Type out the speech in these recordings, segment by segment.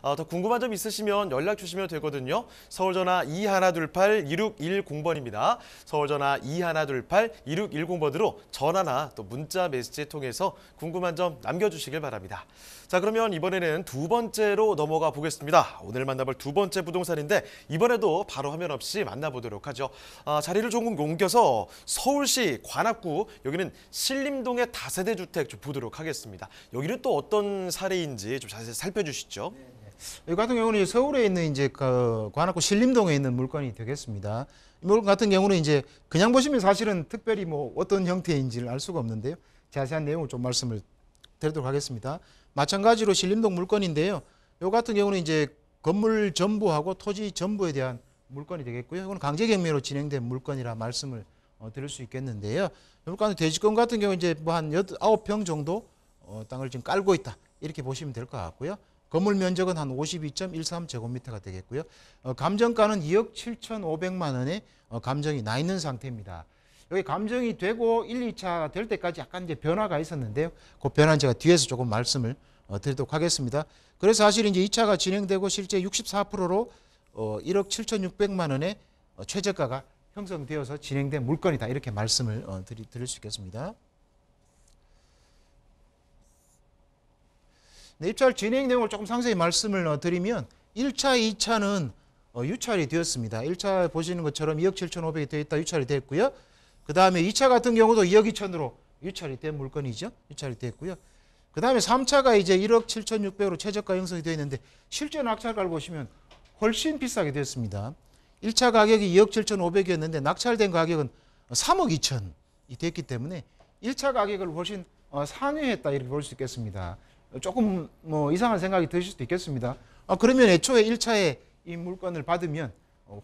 더 궁금한 점 있으시면 연락 주시면 되거든요. 서울전화 2128-2610번입니다. 서울전화 2128-2610번으로 전화나 또 문자 메시지 통해서 궁금한 점 남겨주시길 바랍니다. 자, 그러면 이번에는 두 번째로 넘어가 보겠습니다. 오늘 만나볼 두 번째 부동산인데 이번에도 바로 화면 없이 만나보도록 하죠. 자리를 조금 옮겨서 서울시 관악구, 여기는 신림동의 다세대 주택 좀 보도록 하겠습니다. 여기는 또 어떤 사례인지 좀 자세히 살펴주시죠. 이 같은 경우는 서울에 있는 이제 그 관악구 신림동에 있는 물건이 되겠습니다. 이 물건 같은 경우는 이제 그냥 보시면 사실은 특별히 뭐 어떤 형태인지를 알 수가 없는데요. 자세한 내용을 좀 말씀을 드리도록 하겠습니다. 마찬가지로 신림동 물건인데요. 요 같은 경우는 이제 건물 전부하고 토지 전부에 대한 물건이 되겠고요. 이건 강제경매로 진행된 물건이라 말씀을 드릴 수 있겠는데요. 물건 대지권 같은 경우 이제 뭐 한 9평 정도 땅을 지금 깔고 있다, 이렇게 보시면 될 것 같고요. 건물 면적은 한 52.13제곱미터가 되겠고요. 감정가는 2억 7,500만 원의 감정이 나 있는 상태입니다. 여기 감정이 되고 1, 2차 될 때까지 약간 이제 변화가 있었는데요. 그 변화는 제가 뒤에서 조금 말씀을 드리도록 하겠습니다. 그래서 사실 이제 2차가 진행되고 실제 64%로 1억 7,600만 원의 최저가가 형성되어서 진행된 물건이다, 이렇게 말씀을 드릴 수 있겠습니다. 네, 입찰 진행 내용을 조금 상세히 말씀을 드리면 1차, 2차는 유찰이 되었습니다. 1차 보시는 것처럼 2억 7,500이 되어 있다, 유찰이 됐고요. 그 다음에 2차 같은 경우도 2억 2천으로 유찰이 된 물건이죠. 유찰이 됐고요. 그 다음에 3차가 이제 1억 7,600으로 최저가 형성이 되어 있는데 실제 낙찰가를 보시면 훨씬 비싸게 되었습니다. 1차 가격이 2억 7,500이었는데 낙찰된 가격은 3억 2천이 됐기 때문에 1차 가격을 훨씬 상회했다, 이렇게 볼 수 있겠습니다. 조금 뭐 이상한 생각이 드실 수도 있겠습니다. 그러면 애초에 1차에 이 물건을 받으면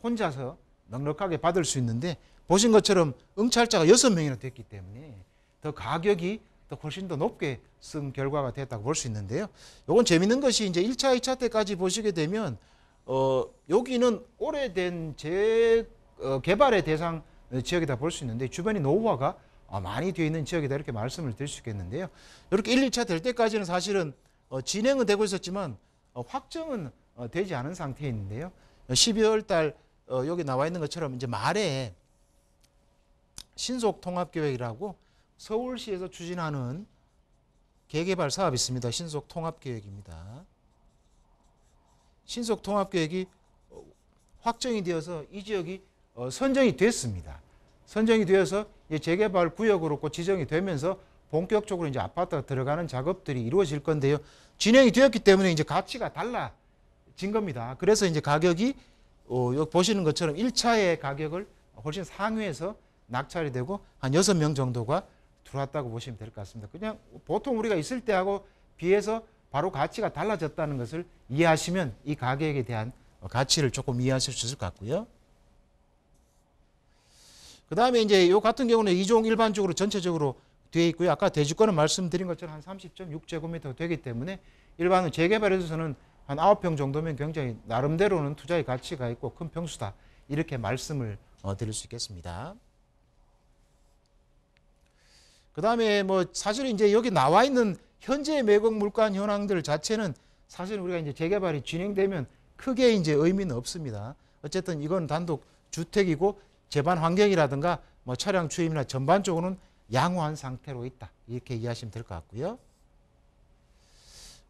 혼자서 넉넉하게 받을 수 있는데 보신 것처럼 응찰자가 6명이나 됐기 때문에 더 가격이 더 훨씬 더 높게 쓴 결과가 됐다고 볼 수 있는데요. 요건 재밌는 것이 이제 1차, 2차 때까지 보시게 되면 여기는 오래된 개발의 대상 지역이다 볼 수 있는데 주변이 노후화가 많이 되어 있는 지역이다, 이렇게 말씀을 드릴 수 있겠는데요. 이렇게 1, 2차 될 때까지는 사실은 진행은 되고 있었지만 확정은 되지 않은 상태에 있는데요. 12월 달 여기 나와 있는 것처럼 이제 말에 신속통합계획이라고 서울시에서 추진하는 개개발 사업이 있습니다. 신속통합계획입니다. 신속통합계획이 확정이 되어서 이 지역이 선정이 됐습니다. 선정이 되어서 재개발 구역으로 지정이 되면서 본격적으로 이제 아파트가 들어가는 작업들이 이루어질 건데요. 진행이 되었기 때문에 이제 가치가 달라진 겁니다. 그래서 이제 가격이 여기 보시는 것처럼 1차의 가격을 훨씬 상회해서 낙찰이 되고 한 6명 정도가 들어왔다고 보시면 될 것 같습니다. 그냥 보통 우리가 있을 때하고 비해서 바로 가치가 달라졌다는 것을 이해하시면 이 가격에 대한 가치를 조금 이해하실 수 있을 것 같고요. 그 다음에 이제 이 같은 경우는 2종 일반적으로 전체적으로 되어 있고요. 아까 대지권은 말씀드린 것처럼 한 30.6제곱미터 되기 때문에 일반은 재개발에서는 한 9평 정도면 굉장히 나름대로는 투자의 가치가 있고 큰 평수다, 이렇게 말씀을 드릴 수 있겠습니다. 그 다음에 뭐 사실 이제 여기 나와 있는 현재 매각 물가 현황들 자체는 사실 우리가 이제 재개발이 진행되면 크게 이제 의미는 없습니다. 어쨌든 이건 단독 주택이고 재반 환경이라든가 뭐 차량 추임이나 전반적으로는 양호한 상태로 있다, 이렇게 이해하시면 될 것 같고요.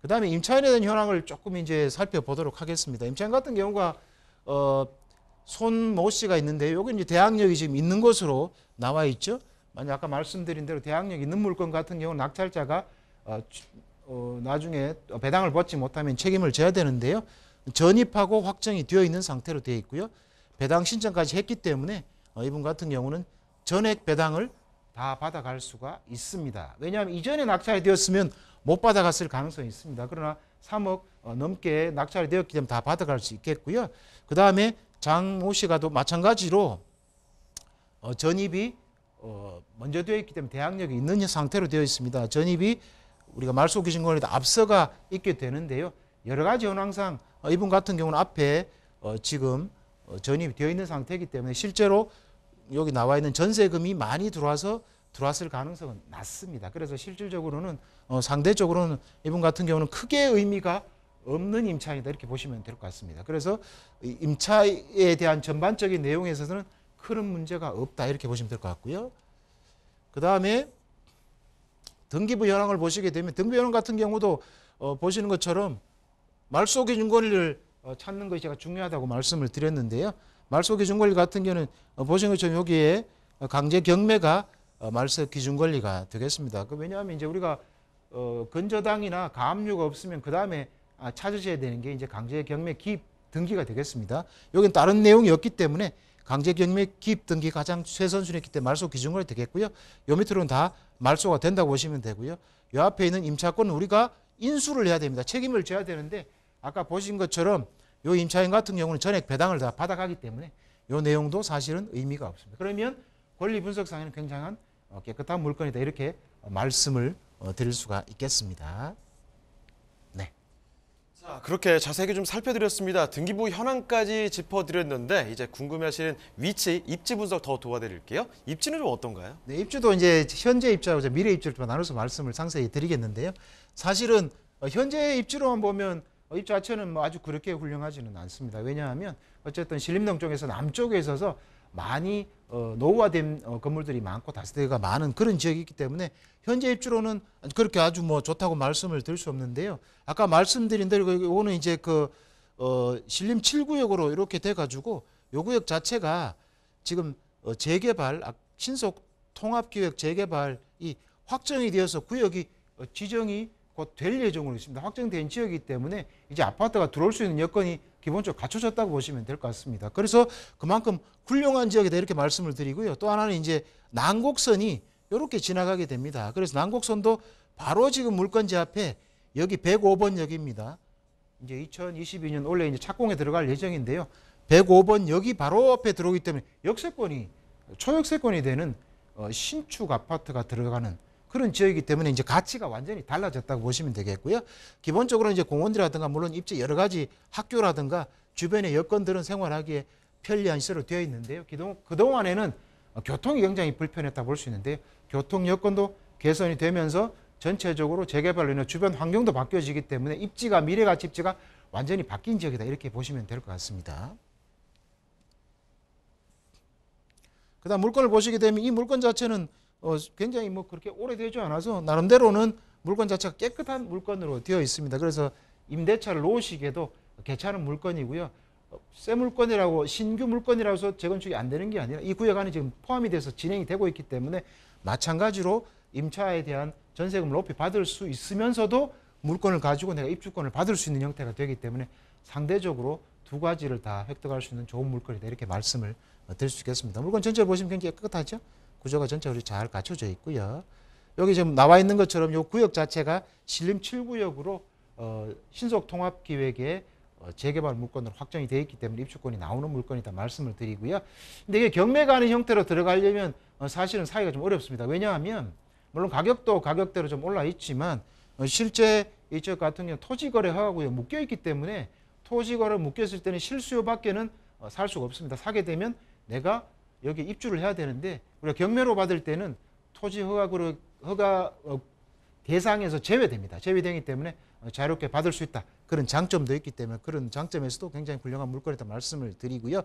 그 다음에 임차인에 대한 현황을 조금 이제 살펴보도록 하겠습니다. 임차인 같은 경우가 손모 씨가 있는데 여기 이제 대항력이 지금 있는 것으로 나와 있죠. 만약 아까 말씀드린 대로 대항력 있는 물건 같은 경우는 낙찰자가 나중에 배당을 받지 못하면 책임을 져야 되는데요. 전입하고 확정이 되어 있는 상태로 되어 있고요. 배당 신청까지 했기 때문에 이분 같은 경우는 전액 배당을 다 받아갈 수가 있습니다. 왜냐하면 이전에 낙찰이 되었으면 못 받아갔을 가능성이 있습니다. 그러나 3억 넘게 낙찰이 되었기 때문에 다 받아갈 수 있겠고요. 그 다음에 장모 씨가 또 마찬가지로 전입이 먼저 되어 있기 때문에 대항력이 있는 상태로 되어 있습니다. 전입이 우리가 말소기준권에도 앞서가 있게 되는데요. 여러 가지 현황상 이분 같은 경우는 앞에 지금 전입이 되어 있는 상태이기 때문에 실제로 여기 나와 있는 전세금이 많이 들어왔을 가능성은 낮습니다. 그래서 실질적으로는 상대적으로는 이분 같은 경우는 크게 의미가 없는 임차이다 이렇게 보시면 될 것 같습니다. 그래서 이 임차에 대한 전반적인 내용에서는 큰 문제가 없다 이렇게 보시면 될 것 같고요. 그 다음에 등기부 현황을 보시게 되면 등기부 현황 같은 경우도 보시는 것처럼 말소 기준 권리를 찾는 것이 제가 중요하다고 말씀을 드렸는데요. 말소 기준 권리 같은 경우는 보시는 것처럼 여기에 강제 경매가 말소 기준 권리가 되겠습니다. 왜냐하면 이제 우리가 건저당이나 가압류가 없으면 그 다음에 찾으셔야 되는 게 이제 강제 경매 기입 등기가 되겠습니다. 여기는 다른 내용이 없기 때문에 강제 경매 기입 등기 가장 최선순위였기 때문에 말소 기준 권리 되겠고요. 요 밑으로는 다 말소가 된다고 보시면 되고요. 요 앞에 있는 임차권은 우리가 인수를 해야 됩니다. 책임을 져야 되는데 아까 보신 것처럼 요 임차인 같은 경우는 전액 배당을 다 받아가기 때문에 요 내용도 사실은 의미가 없습니다. 그러면 권리 분석상에는 굉장한 깨끗한 물건이다 이렇게 말씀을 드릴 수가 있겠습니다. 네. 자, 그렇게 자세하게 좀 살펴드렸습니다. 등기부 현황까지 짚어드렸는데 이제 궁금해하시는 위치, 입지 분석 더 도와드릴게요. 입지는 좀 어떤가요? 네, 입주도 이제 현재 입주하고 미래 입주를 좀 나눠서 말씀을 상세히 드리겠는데요. 사실은 현재 입주로만 보면 입주 자체는 뭐 아주 그렇게 훌륭하지는 않습니다. 왜냐하면 어쨌든 신림동 쪽에서 남쪽에 있어서 많이 노후화된 건물들이 많고 다세대가 많은 그런 지역이기 때문에 현재 입주로는 그렇게 아주 뭐 좋다고 말씀을 드릴 수 없는데요. 아까 말씀드린 대로 이거는 이제 신림 7구역으로 이렇게 돼가지고 요 구역 자체가 지금 재개발 신속 통합기획 재개발이 확정이 되어서 구역이 지정이 곧 될 예정으로 있습니다. 확정된 지역이기 때문에 이제 아파트가 들어올 수 있는 여건이 기본적으로 갖춰졌다고 보시면 될 것 같습니다. 그래서 그만큼 훌륭한 지역이다 이렇게 말씀을 드리고요. 또 하나는 이제 난곡선이 이렇게 지나가게 됩니다. 그래서 난곡선도 바로 지금 물건지 앞에 여기 105번 역입니다. 이제 2022년 올해 이제 착공에 들어갈 예정인데요. 105번 역이 바로 앞에 들어오기 때문에 역세권이 초역세권이 되는 신축 아파트가 들어가는 그런 지역이기 때문에 이제 가치가 완전히 달라졌다고 보시면 되겠고요. 기본적으로 이제 공원이라든가 물론 입지 여러 가지 학교라든가 주변의 여건들은 생활하기에 편리한 시설로 되어 있는데요. 그동안에는 교통이 굉장히 불편했다 볼 수 있는데요. 교통 여건도 개선이 되면서 전체적으로 재개발로 인해 주변 환경도 바뀌어지기 때문에 입지가 미래가치 입지가 완전히 바뀐 지역이다 이렇게 보시면 될 것 같습니다. 그다음 물건을 보시게 되면 이 물건 자체는 굉장히 뭐 그렇게 오래되지 않아서 나름대로는 물건 자체가 깨끗한 물건으로 되어 있습니다. 그래서 임대차를 놓으시기에도 괜찮은 물건이고요. 새 물건이라고 신규 물건이라고 해서 재건축이 안 되는 게 아니라 이 구역 안에 지금 포함이 돼서 진행이 되고 있기 때문에 마찬가지로 임차에 대한 전세금을 높이 받을 수 있으면서도 물건을 가지고 내가 입주권을 받을 수 있는 형태가 되기 때문에 상대적으로 두 가지를 다 획득할 수 있는 좋은 물건이다 이렇게 말씀을 드릴 수 있겠습니다. 물건 전체를 보시면 굉장히 깨끗하죠? 구조가 전체적으로 잘 갖춰져 있고요. 여기 지금 나와 있는 것처럼 이 구역 자체가 신림 7구역으로 신속 통합 기획의 재개발 물건으로 확정이 되어 있기 때문에 입주권이 나오는 물건이다 말씀을 드리고요. 근데 이게 경매가 하는 형태로 들어가려면 사실은 사기가 좀 어렵습니다. 왜냐하면 물론 가격도 가격대로 좀 올라 있지만 실제 이쪽 같은 경우 토지거래 허가구에 묶여 있기 때문에 토지거래 묶여 있을 때는 실수요 밖에는 살 수가 없습니다. 사게 되면 내가 여기 입주를 해야 되는데 우리가 경매로 받을 때는 토지 허가 대상에서 제외됩니다. 제외되기 때문에 자유롭게 받을 수 있다. 그런 장점도 있기 때문에 그런 장점에서도 굉장히 훌륭한 물건이다 말씀을 드리고요.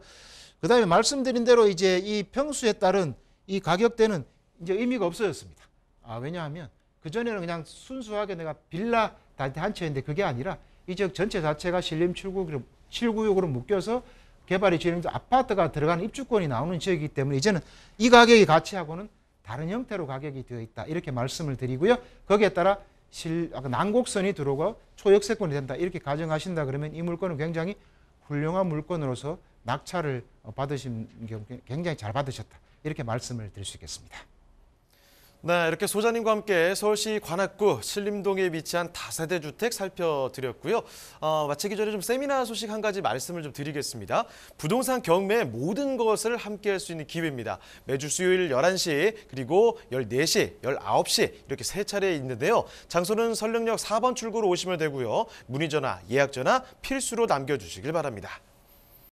그 다음에 말씀드린 대로 이제 이 평수에 따른 이 가격대는 이제 의미가 없어졌습니다. 왜냐하면 그전에는 그냥 순수하게 내가 빌라 한 채인데 그게 아니라 이 지역 전체 자체가 신림 7구역으로 묶여서 개발이 진행돼서 아파트가 들어가는 입주권이 나오는 지역이기 때문에 이제는 이 가격의 가치하고는 다른 형태로 가격이 되어 있다. 이렇게 말씀을 드리고요. 거기에 따라 난곡선이 들어오고 초역세권이 된다. 이렇게 가정하신다 그러면 이 물건은 굉장히 훌륭한 물건으로서 낙찰을 받으신 경우 굉장히 잘 받으셨다. 이렇게 말씀을 드릴 수 있겠습니다. 네, 이렇게 소장님과 함께 서울시 관악구 신림동에 위치한 다세대 주택 살펴드렸고요. 마치기 전에 좀 세미나 소식 한 가지 말씀을 좀 드리겠습니다. 부동산 경매의 모든 것을 함께 할 수 있는 기회입니다. 매주 수요일 11시 그리고 14시, 19시 이렇게 세 차례 있는데요. 장소는 설릉역 4번 출구로 오시면 되고요. 문의 전화, 예약 전화 필수로 남겨주시길 바랍니다.